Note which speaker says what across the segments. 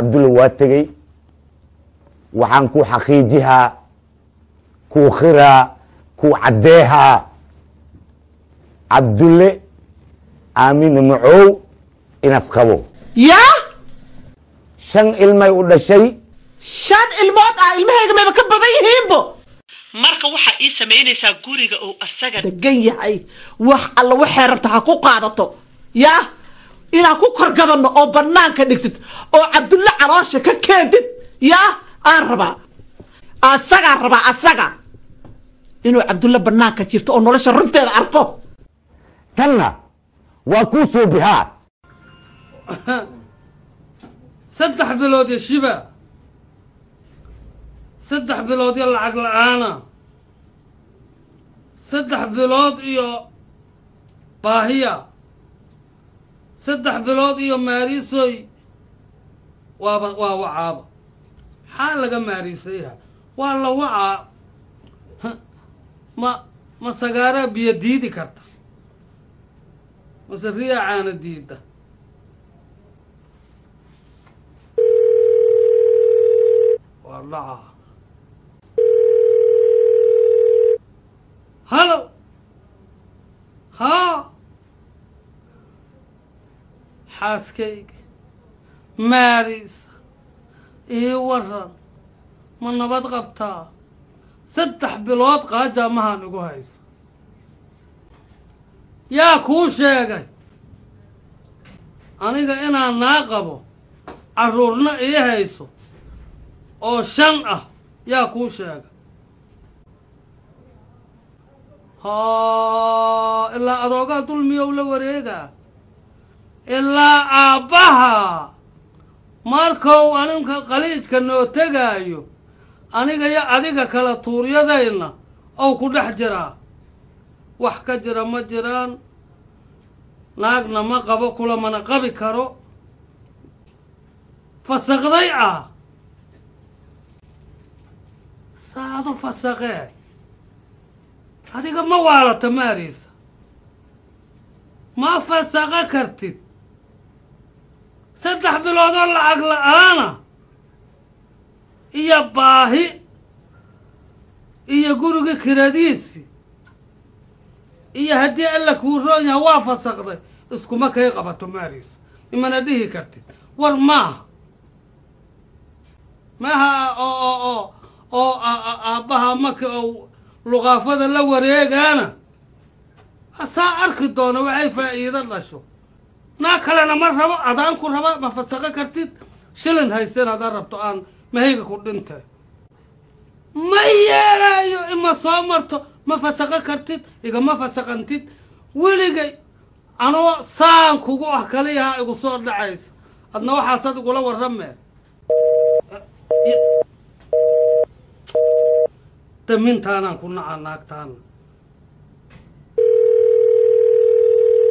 Speaker 1: عبد الله واتجي وحن كو حقيجها كو خرا كو عديها عبد الله آمين معو إن أسخبو
Speaker 2: يا
Speaker 1: شن إلما يقول شيء
Speaker 2: شان الموت المهيج ما بكبضيهم بو marka waxa ii sameynaysaa guriga oo asaga degan yahay wax alla waxa rabta ha ku qaadato yaa ina ku korgadano oo banaanka dhigtid oo Cabdulla caloosha ka keentid yaa aan rabaa asaga inuu Cabdulla banaanka jirto oo nolosha runteeda arko
Speaker 1: tanna waa ku soo bihaa
Speaker 3: saddex bilood ya shiba saddex bilood ya lacag la'aana saddex bilood iyo baahiya saddex bilood iyo maariisoy waa wacaaba maxaa laga maariisayha waa la wacaa ma sagaaraa biyo diidi karta mase riyaa caana diida waa dhacaa هلو ها حاسكيك ماريس ايه ورن من نبات غبتا ستح بلوت قاجة مها نقو هايس يا كوشيغي انيقا انا ناقبو عرورنا ايه هايسو او شنقة يا كوشيغي ها إلا أدوغا دولمي ولا وريغا إلا أباها ماركو أنك قليج كنو تغايو أنيقا يا أديقا كلا توريا داينا أو كدح جرا وحكا جرا مجران ناقنا ما قبو كلا من قبي كارو فسقضيعا سادو فسقي هذيك ما وعلى تماريس ما فسقة كرتد سدح بالوضع العقل أنا إيا باهي إيا قولوا كراديسي إيا هدي لك وروني هوا فسقة اسكو ما كيقبا تماريس إما نديه كرتد والماها ماها أو أباها مك أو لغافة لا وريق أنا أسا أركي دونا وعي فائدة لشو ناكلنا مرة أدان كل ربا ما فسقة كرتيد شلن هاي سنة دربتو أن ما هيك كل انت ما يرايو إما صامرتو ما فسقة كرتيد إذا ما فسقة انتيد ولي أنا سان كوكو أحكاليها إيقو صور دعيس أدنا واحد صادق ولا ورمي تمين تانا كنا عناك تانا.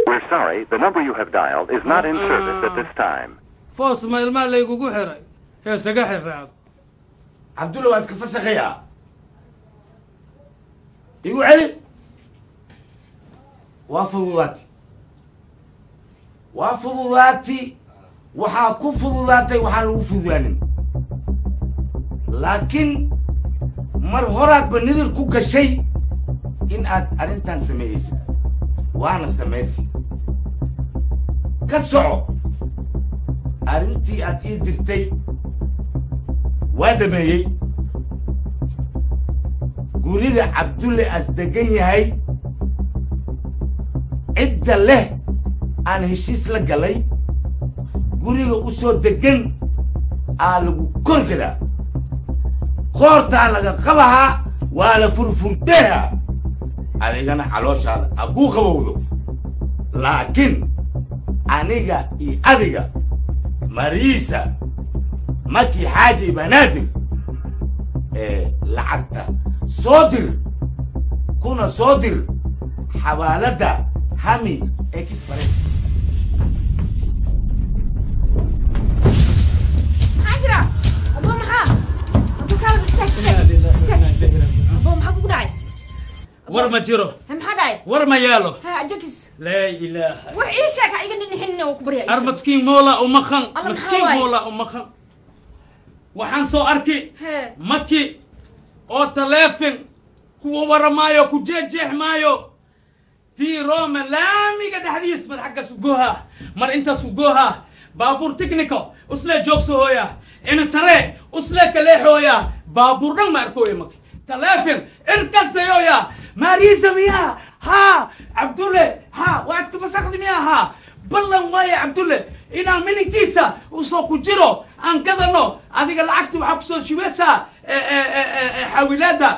Speaker 4: We're sorry, the number you have dialed is not in service at this time.
Speaker 3: فوس ما المال اللي يقول حري هي سجاح الرعد
Speaker 1: عبد الله واسك فسخيا يقول علي وافضلاتي وحا كفضلاتي وحا الوفضانين لكن مر هراك بنذر كوكا شيء إن أرنتان سميسي وأنا سميسي كسعو أرنتي أتيدرتي وادمي قولي عبد الله أصدقني هاي عدة له أنا هشيس لك علي قولي أسو دقن ألو كركدا قورتان لغا قبها ولا فرفرتها أنا علوش هذا أقو قبوضو لكن أنيقا أديقا مريسة ماكي حاجة بنادر لعبتا صدر كنا صدر حوالدا همي اكسبريس
Speaker 5: حاجرة أبو محا أبو كامل استك أبو محا بقول عاي
Speaker 3: ورما جيرو
Speaker 5: هم حداي
Speaker 3: ورما يالو
Speaker 5: ها جكس
Speaker 3: لا إله
Speaker 5: وعيشك هاي قلنا نحن وكبريا
Speaker 3: أربع مسكين مولا ومخن مسكين مولا ومخن waxaan soo arki
Speaker 5: hee
Speaker 3: maki oo taleefin kuwa waramaayo ku jeexjeex maayo fii rooma laamiga dhexdiis mar xagga sugoha mar inta sugoha baabuur tikniko usle joogso hooya ina tare usle kaleexooya baabuur dhan ma arkooya maki taleefin irkastayoya maariisa miya ha cabdulle ha waa iska fasakdi miya ha ballan waaye cabdulle inaan mininkiisa usoo ku jiro aan gadano adiga lacagti waxaa kusoo shiweysaa xawilaada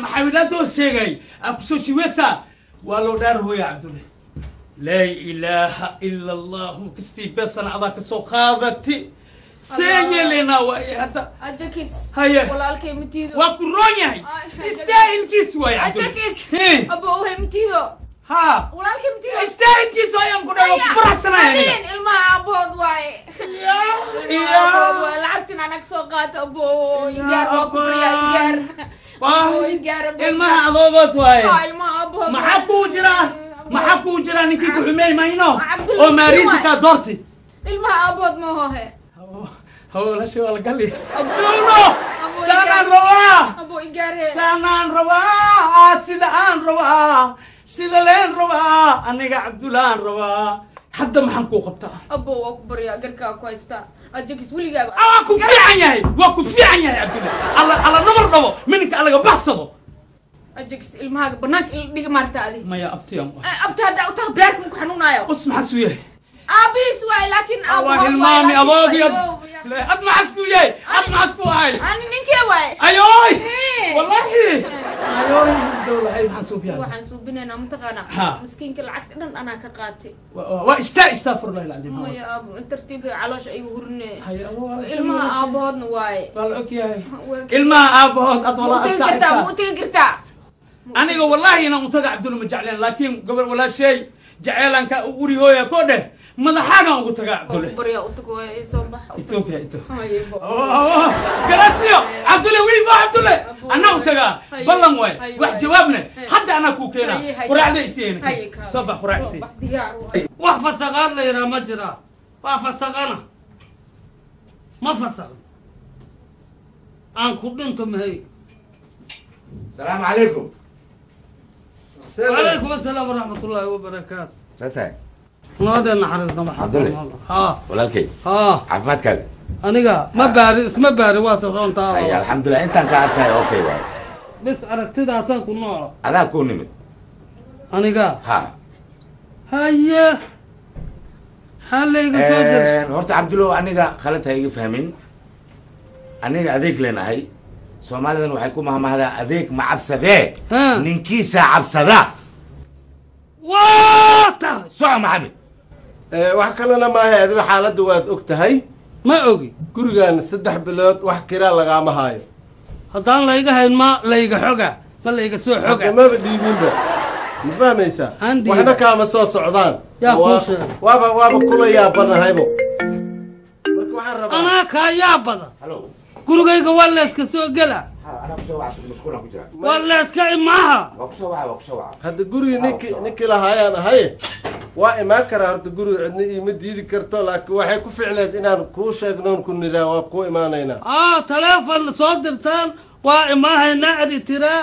Speaker 3: maxawilaadoo sheegay aan kusoo shiweysaa waa loo dhaar hooya cabdulle laa ilaaha ila allahu kastii besan adaa kasoo qaadati seeyelena waaye hadda
Speaker 5: ajakis
Speaker 3: haye
Speaker 5: walaalkay matiido
Speaker 3: waa ku roon yahay istaahilkiis waaye
Speaker 5: ajakis
Speaker 3: cabdulle
Speaker 5: abo uhay matiido
Speaker 3: ha
Speaker 5: walaalkay matiido
Speaker 3: istaahilkiis ayaan ku dhawo ku faraxsanahay
Speaker 5: ilmaha abood waaye
Speaker 3: iyo
Speaker 5: lacagtin anag soo qaata abo igaar waa ku baryaa igaar
Speaker 3: ilmaha adoogood waaye
Speaker 5: ilmaha abood
Speaker 3: maxaa kuu jira ninkii ku xumey mayno oo maariisa kaa doorti
Speaker 5: ilmaha abood ma hohe
Speaker 3: hawlasha waa la gali abduuno saanaan rabaa
Speaker 5: abo igaarhe
Speaker 3: saanaan rabaa sida aan rabaa sida leen rabaa aniga cabdulaan rabaa hadda maxaan kuu qabtaa
Speaker 5: abo waa ku baryaa garkaa ku haystaa ajakis weligaaba
Speaker 3: waa ku fiican yahay cabdulla alla namar dhabo mininka allaga baxsado
Speaker 5: ajakis ilmahaaga banaanka ila dhiga maarta adi
Speaker 3: maya abtiyan
Speaker 5: abta hadda utaga beerka muku xanuunaayo
Speaker 3: us maxasuu yahay
Speaker 5: aabiis waay laakiin
Speaker 3: waa hilmaami adoogi ad maxasku yahay ad maxasku ahay
Speaker 5: ani ninkee waay
Speaker 3: ayoy wallahi ayoy dowlahay maxaan suubiyaa
Speaker 5: waxaan suubinaynaa mataqaana miskiinka lacagta dhan anaa ka qaatay
Speaker 3: waa istaafurlahi alcadiim
Speaker 5: maya aabo tartiib caloosh ayuu hurine ilmaha aabahoodna waaye
Speaker 3: waa la og yahay ilmaha aabahood ad walaa ad
Speaker 5: saaxiibtaa ma u tegi kartaa
Speaker 3: aniga wallahi inaan utaga cabdulla ma jecleen laakiin gabar walaashay jeceelanka uri hooya koo dheh madaxaagan ugu tagaa cabdulle
Speaker 5: barya utago soo bax
Speaker 3: ethiopia garasiyo cabdulle wiifa cabdulle anaa u tagaa ballan waay wax jawaabne hadda anaa kuu keenaa quraacda isiyeena soo bax quraac isii
Speaker 6: wax fasaqaad la yidhaha ma jiraa waa fasaqana ma fasaqn aan ku dhinto mahay
Speaker 1: السلام عليكم.
Speaker 6: وعليكم السلام ورحمة الله وبركاته.
Speaker 1: ستاي.
Speaker 6: نادي نحرزنا محمد. ها.
Speaker 1: ولكن.
Speaker 6: ها.
Speaker 1: عفمات كذا.
Speaker 6: أنا ما باري اسمه باري واسطون تعال.
Speaker 1: أي الحمد لله أنت قاعدتها أوكي واي.
Speaker 6: بس عرفت ده أصلا كنا.
Speaker 1: أنا أكون نمت.
Speaker 6: أنا
Speaker 1: ها.
Speaker 6: هيا. هلا يقصدر.
Speaker 1: هرت عبد الله أنا خلتها يفهمين. أنا أذيك لنا هاي. Soomaalidan waxay ku mahmahdaa adeeg ma cabsadee ninkiisa cabsada
Speaker 6: waata
Speaker 1: soco maxamed
Speaker 7: wax kalena maahay adiga xaaladda waad og tahay
Speaker 6: ma ogi
Speaker 7: gurigan 3 bilood wax kiraa lagaama haayo
Speaker 6: haddaan layga hayn ma layga xoga ma layga soo xoga
Speaker 7: maba dhiibinba ma fahmaysaa waxna kaama soo socdaan waaba kula yaabanahaybo marka waxaan rabaa
Speaker 6: anaa kaa yaabada
Speaker 1: halo
Speaker 6: gurigayga waa layska soo gela waa layska imaaha
Speaker 7: hadda guriga ninkii lahaayaan ahaye waa imaan karaa horta guriga cidna iima diidi karto laakiin waxay ku ficneed inaan kuu sheegnoon ku niraa waa kuu imaanaynaa
Speaker 6: taleefon soo dirtaan waa imaahaynaa adi tiraa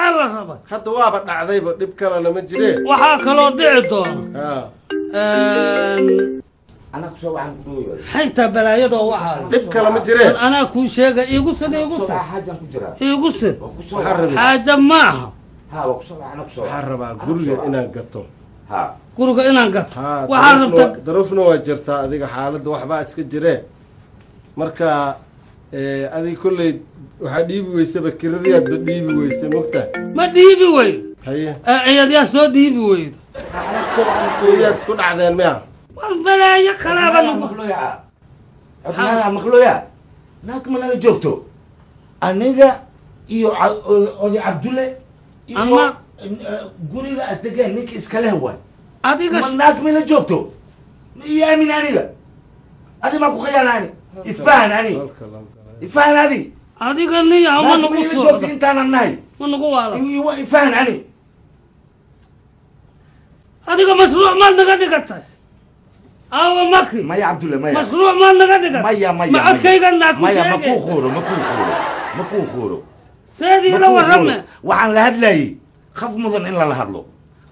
Speaker 6: aa la rabay
Speaker 7: hadda waaba dhacdayba dhib kalena ma jiree
Speaker 6: waxaa kaloo dhici doona حيث بلايده وحال
Speaker 7: دبك لما جريت
Speaker 6: انا كل شيء يقصد يقصد حاجه معها
Speaker 1: ها وكسو انا كسو
Speaker 7: حربا غرغ انان قطو
Speaker 1: ها
Speaker 6: غرغ انان قطو وحربت
Speaker 7: ظروفنا واجرتا adiga xaalada waxba iska jireen marka adiga kulay waxa dhiibi weysaba kiradiyaad ba dhiibi weysay mugta
Speaker 6: ma dhiibi way
Speaker 7: haye
Speaker 6: ayadiya soo dhiibi way
Speaker 7: ayaad isku dhacdeen miya
Speaker 6: والبلايا كلام
Speaker 1: مخلويا ابنها مخلويا ناك من انا جوكتو انيغا iyo odi abdulle
Speaker 6: ama
Speaker 1: guriga asdageen ninka iska leh way
Speaker 6: adiga
Speaker 1: naak meel joogto iyo min aniga adi ma ku khiyaanani ifaan ani ifaan adi
Speaker 6: adiga niya ma nagu soo
Speaker 1: intaan anay
Speaker 6: ma nagu wala
Speaker 1: iyo ifaan ani
Speaker 6: adiga mashruuc ma naga dhigtay awa maki
Speaker 1: maya cabdulle maya
Speaker 6: mashruuc ma naga dhigan
Speaker 1: maya
Speaker 6: ma codkayga naa ku
Speaker 1: maya
Speaker 6: sheegay
Speaker 1: makuu khuuro
Speaker 6: seedii la warrame
Speaker 1: waxaan la hadlayay khaf mudan in lala hadlo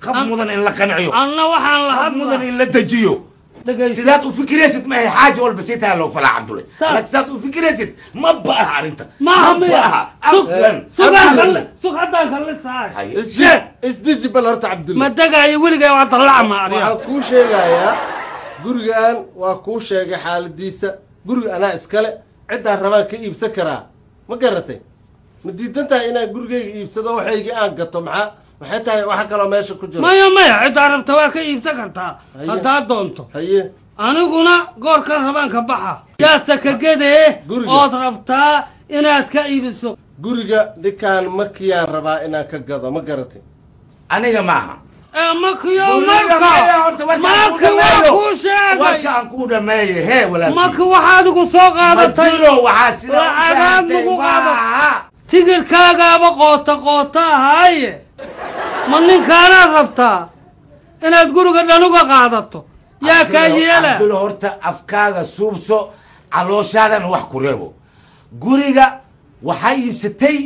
Speaker 1: khaf mudan in la qanciyo
Speaker 6: anna waxaan la
Speaker 1: khaf mudan
Speaker 6: hadlaa
Speaker 1: in la dejiyo sidaad u fikiraysid maahay xaaja walba sii tahay loo falaa cabdulle laakiin sidaad u fikiraysid ma ba'aha arrinta
Speaker 6: maaha
Speaker 1: ma
Speaker 6: miya
Speaker 1: ba'aha
Speaker 6: sug haddaan kalli sahay
Speaker 7: isdeji bal horta cabdulle
Speaker 6: ma degaayo weligay waa dallacma ariya
Speaker 7: waxaan kuu sheegayaa gurigan waa kuu sheegay xaaladiisa guriga anaa iskale ciddaan rabaan ka iibsan karaa ma garatay ma diidan tahay inaan gurigayga iibsado waxaygii aan gato maxay tahay waxa kaloo meesha ku jiro
Speaker 6: maya ciddaa rabta waa ka iibsan kartaa haddaad doonto
Speaker 7: haye
Speaker 6: aniguna goorkan rabaan ka baxa yaadsa ka gedee
Speaker 7: Guriga.
Speaker 6: ood rabtaa inaad ka iibiso
Speaker 7: guriga ninkaan makiyaan rabaa inaan ka gado ma garatay
Speaker 1: aniga maaha
Speaker 6: makiyo
Speaker 1: Guriga maya, horta warka aan
Speaker 6: maki
Speaker 1: kuu
Speaker 6: waa
Speaker 1: dhameeyo.
Speaker 6: kuu sheegay
Speaker 1: warka aan kuu dhameeye hee walaalkii
Speaker 6: maki waxaad igu soo qaadatay
Speaker 1: majiro waxaa sidaa u
Speaker 6: Lacagaad
Speaker 1: fahantay
Speaker 6: lagu qaado.
Speaker 1: maaha
Speaker 6: tigirkaagaaba qoota ahaaye ma ninkaanaad rabtaa inaad guriga dhanuga qaadato yaa kaa yeela
Speaker 1: cabdulle horta afkaaga suubso calooshaadana wax ku reebo guriga waxaa iibsatay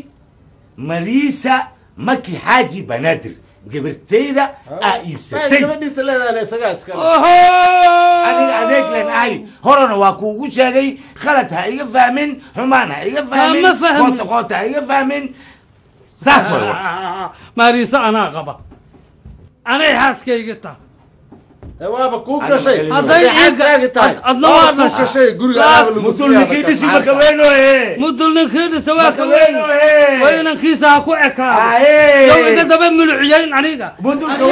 Speaker 1: mariisa maki xaaji banaadir gabartayda aa iibsatay
Speaker 7: gabadhiisa leedahay isagaa iskale
Speaker 1: aniga adeeg len ahay horena waa kuugu sheegay khalad ha iga fahmin xumaan ha iga fahmin
Speaker 6: Ma fahmin.
Speaker 1: qoota ha iga fahmin saas way wa
Speaker 6: maariise anaa qaba anay xaaskayga ta
Speaker 7: waaba kuu gashay
Speaker 6: hadday
Speaker 7: xaaskaaga tahay
Speaker 6: adna waa
Speaker 7: waaba kuu
Speaker 6: dhashay
Speaker 7: gashay guriga alaaba lagu
Speaker 1: mudul ninkii dhisi maka weynohe
Speaker 6: mudul ninkii dhisa waa ka weyn waa inankiisa ha ku ekaado
Speaker 1: Aye.
Speaker 6: yow iga daba muluciyayn aniga
Speaker 1: mudulka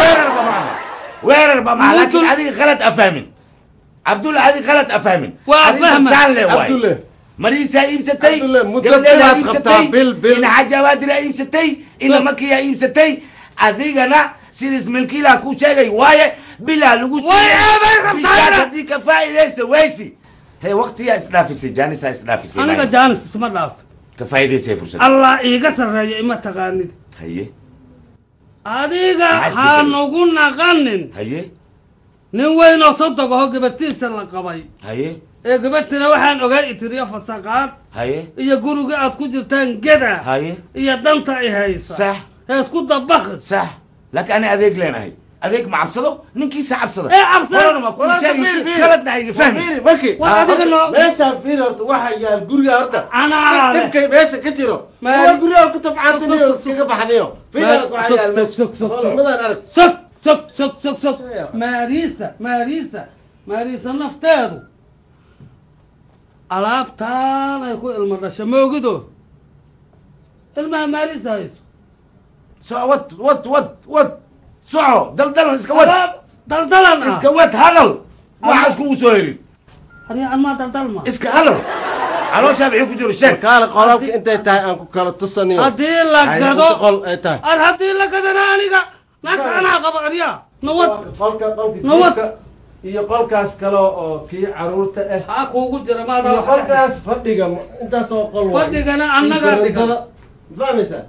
Speaker 1: weerar ba maaha laakiin
Speaker 6: Mudul-
Speaker 1: adiga khalad afahmin cabdulle adiga khalad afahmin
Speaker 6: Waa
Speaker 1: Adiga
Speaker 6: fahmay.
Speaker 1: saan le waay
Speaker 7: cabdulle
Speaker 1: mariisaa iibsatay
Speaker 7: Cabdulle, muddo
Speaker 1: gabdheedaa
Speaker 7: bilaad qabtaa, bil.
Speaker 1: ina xajaabaadiraa iibsatay ina makiyaa iibsatay adigana sidiis milkiilaa kuu sheegay waaye bilaa lagu
Speaker 6: Way eebay rabtaa
Speaker 1: bishaas
Speaker 6: ina-
Speaker 1: haddii ka faa'iidaysta waysi hee waqtiyaa isdhaafisay jaanisaa isdhaafisay
Speaker 6: aniga jaanis isma dhaaf
Speaker 1: ka faa'iidaysay fursad
Speaker 6: allah iiga sarreeya ima taqaanid
Speaker 1: haye
Speaker 6: adiga
Speaker 1: Maxaa
Speaker 6: ha
Speaker 1: isbedelay?
Speaker 6: nagu naqanin
Speaker 1: haye
Speaker 6: nin weyn oo sodog aho gabartiisa la qabay
Speaker 1: haye
Speaker 6: ee gabartina waxaan ogaa itiriyo fasaqaad
Speaker 1: haye
Speaker 6: iyo guriga aad ku jirtaan geda
Speaker 1: haye
Speaker 6: iyo danta i haysa
Speaker 1: sax
Speaker 6: ee isku dabaqi
Speaker 1: صح لكن انا اذيك لين اهي اذيك معبصده ننكيس عبصده
Speaker 6: إيه عبصده؟
Speaker 1: والله ما كل شيء خلدنا هي فهمي
Speaker 7: fiiri maki
Speaker 6: waa adiga noo
Speaker 7: meeshaan fiiri horta waxa yaal guriga horta
Speaker 6: anaa leh
Speaker 7: dhibkay meesha ka jiro
Speaker 6: Maali-
Speaker 7: waa guriga ku tabcaantiniyo iskaga baxniyo fiiri
Speaker 6: Maali-
Speaker 7: waxa yaal meesha
Speaker 6: sug, sug, sug.
Speaker 7: holamadaan arag
Speaker 6: sog maariisa nafteedu alaabtaan ay ku ilmo dhasha moogido ilmaha maariisa hayso
Speaker 1: سو ود سعو دلدل اسكا ود
Speaker 6: alaab daldalan ah
Speaker 1: اسكا ود هلل ما اسكو سويرين
Speaker 6: aniga anmaa daldalma
Speaker 1: اسكا هلل علو شابعي كجور الشك
Speaker 7: kaale qolabka intay tahay aan ku kala tusaniyo
Speaker 6: haddii la gado
Speaker 7: qol ay tahay
Speaker 6: ar haddii la gadana aniga naagta anaa qaba arya nawad
Speaker 7: qolka
Speaker 6: Nawad.
Speaker 7: jiifka iyo qolkaas kale oo kii caruurta ah
Speaker 6: haa kuugu jira
Speaker 7: iyo
Speaker 6: maadaa
Speaker 7: qolkaas fadhiga intaas oo qol waay.
Speaker 6: Fadhigana
Speaker 7: Iyo
Speaker 6: annagaa
Speaker 7: barandada.
Speaker 6: dhigan.
Speaker 7: fahmaysaa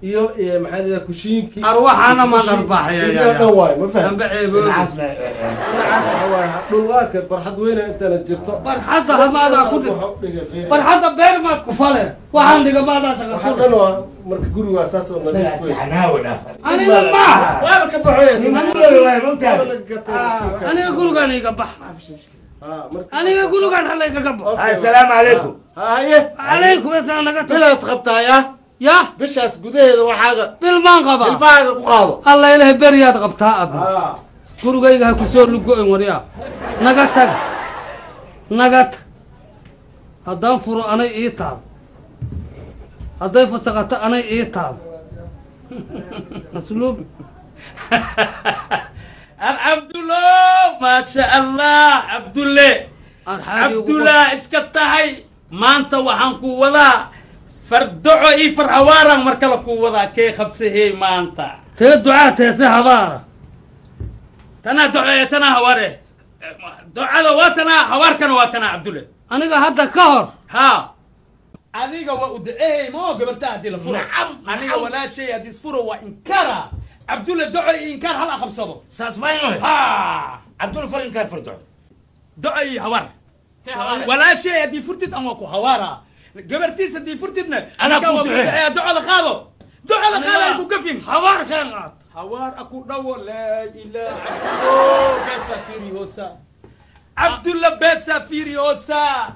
Speaker 7: iyo maxaa la kushiinkii
Speaker 6: arwaxaana ma darbaaxaya
Speaker 7: iyo dhan waay ma fahmi
Speaker 6: dambe ceeboobi
Speaker 7: dhul waa ka barxad weyna intana jirto
Speaker 6: barxadda hamaadaa ku dhig
Speaker 7: Waxaa u dhigay fiiri.
Speaker 6: barxadda beer maad ku fale waxaan dhiga maadaa shaqa
Speaker 7: waxaa
Speaker 6: ku
Speaker 7: dhan waa marka guriga waa saas oo nadiif wey
Speaker 1: حناوي دافع
Speaker 6: aniga maaha
Speaker 7: waaba ka baxoya
Speaker 6: aniga gurigaan iga bax aniga gurigaan halaygaga baxo
Speaker 1: هاي السلام عليكم
Speaker 7: haye
Speaker 6: calaykum asaan naga tag
Speaker 7: bilaad qabtaa yaa
Speaker 6: ya
Speaker 7: bishaas gudaheeda waxaaga
Speaker 6: bil maan qabaa
Speaker 7: ilfahaaga ku qaado
Speaker 6: alla ilahay beryaad qabtaa adna
Speaker 7: haa
Speaker 6: gurigayga ha ku soo lugo-in waryaa naga tag naga tag haddaan furo anay ii taal hadday fasaqato anay ii taal asluub
Speaker 8: عبد الله ما شاء الله عبد الله عبد الله اسكتهاي ما انت وحنكو ولا فردعو اي فرعوارا مركلكو ولا كي خبسه ما انت
Speaker 6: tee ducaa teese habaara
Speaker 8: تنا دعاء تنا هواره دعاء واتنا هواركنا واتنا عبد الله
Speaker 6: aniga hadda ka hor
Speaker 8: ها adiga waa u duceeyay ma gabarta hadii la furo aniga walaa shay hadii isfuro waa inkara عبد الله دعاء انكار هل اخبصده
Speaker 1: ساس باينو
Speaker 8: ها
Speaker 1: عبد الفرين كان فردعو
Speaker 8: دعي هوار ولا شيء دي فرتد أما كو هوارا قبرتيس دي فرتدنا
Speaker 1: أنا كنت
Speaker 8: دعاء لخاضو دعاء لخاضو أكو كفيم
Speaker 6: هوار كان قاعد
Speaker 8: هوار أكو دو لا إله إلا الله بس فيريوسا عبد الله بس فيريوسا